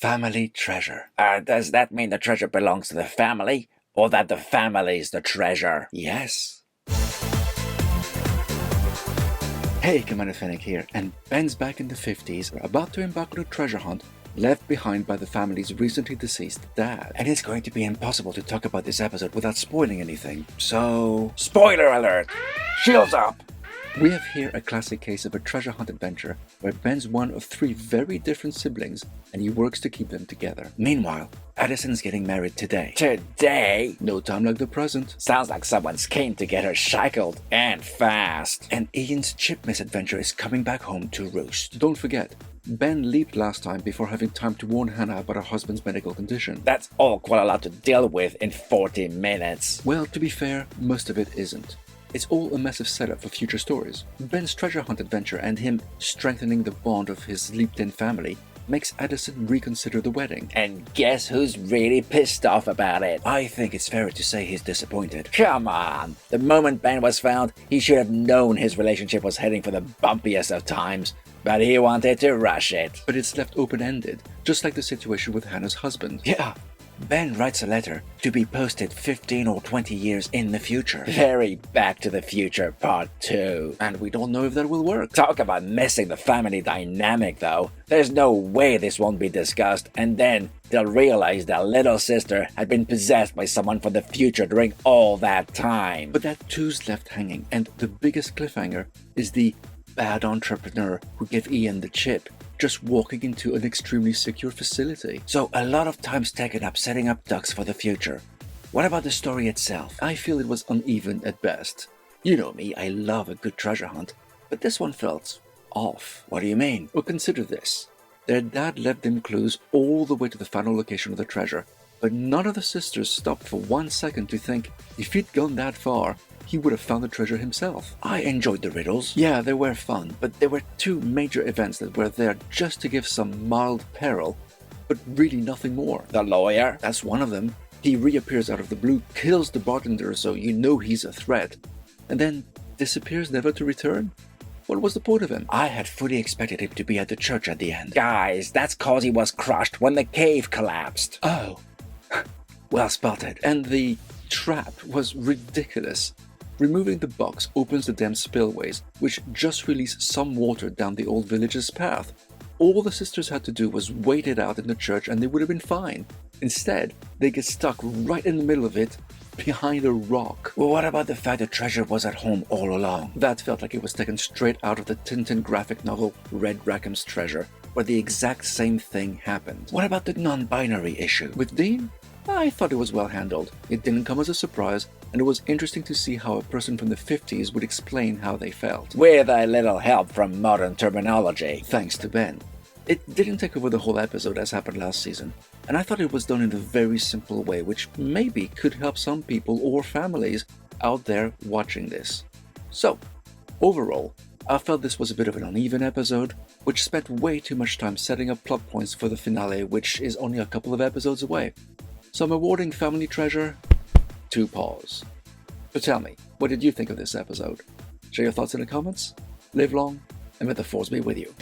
family treasure. Does that mean the treasure belongs to the family, or that the family's the treasure? Yes. Hey, Commander Fennec here, and Ben's back in the 50s, about to embark on a treasure hunt left behind by the family's recently deceased dad. And it's going to be impossible to talk about this episode without spoiling anything, so... Spoiler alert! Shields up! We have here a classic case of a treasure hunt adventure where Ben's one of 3 very different siblings and he works to keep them together. Meanwhile, Addison's getting married today. Today? No time like the present. Sounds like someone's keen to get her shackled, and fast. And Ian's chip misadventure is coming back home to roost. Don't forget, Ben leaped last time before having time to warn Hannah about her husband's medical condition. That's all quite a lot to deal with in 40 minutes. Well, to be fair, most of it isn't. It's all a massive setup for future stories. Ben's treasure hunt adventure and him strengthening the bond of his leaped-in family makes Addison reconsider the wedding. And guess who's really pissed off about it? I think it's fair to say he's disappointed. Come on! The moment Ben was found, he should have known his relationship was heading for the bumpiest of times, but he wanted to rush it. But it's left open-ended, just like the situation with Hannah's husband. Yeah. Ben writes a letter to be posted 15 or 20 years in the future. Very Back to the Future Part 2. And we don't know if that will work. Talk about missing the family dynamic though. There's no way this won't be discussed, and then they'll realize their little sister had been possessed by someone from the future during all that time. But that too's left hanging, and the biggest cliffhanger is the bad entrepreneur who gave Ian the chip just walking into an extremely secure facility. So a lot of time's taken up setting up ducks for the future. What about the story itself? I feel it was uneven at best. You know me, I love a good treasure hunt, but this one felt off. What do you mean? Well, consider this. Their dad left them clues all the way to the final location of the treasure, but none of the sisters stopped for 1 second to think if he'd gone that far, he would have found the treasure himself. I enjoyed the riddles. Yeah, they were fun, but there were 2 major events that were there just to give some mild peril, but really nothing more. The lawyer, that's one of them. He reappears out of the blue, kills the bartender so you know he's a threat, and then disappears never to return? What was the point of him? I had fully expected him to be at the church at the end. Guys, that's cause he was crushed when the cave collapsed. Oh. Well spotted. And the trap was ridiculous. Removing the box opens the damn spillways, which just release some water down the old village's path. All the sisters had to do was wait it out in the church and they would have been fine. Instead, they get stuck right in the middle of it, behind a rock. Well, what about the fact the treasure was at home all along? That felt like it was taken straight out of the Tintin graphic novel Red Rackham's Treasure, where the exact same thing happened. What about the non-binary issue? With Dean? I thought it was well handled. It didn't come as a surprise, and it was interesting to see how a person from the 50s would explain how they felt. With a little help from modern terminology. Thanks to Ben. It didn't take over the whole episode as happened last season, and I thought it was done in a very simple way, which maybe could help some people or families out there watching this. So, overall, I felt this was a bit of an uneven episode, which spent way too much time setting up plot points for the finale, which is only a couple of episodes away. So I'm awarding Family Treasure 2 paws. But tell me, what did you think of this episode? Share your thoughts in the comments. Live long, and may the Force be with you.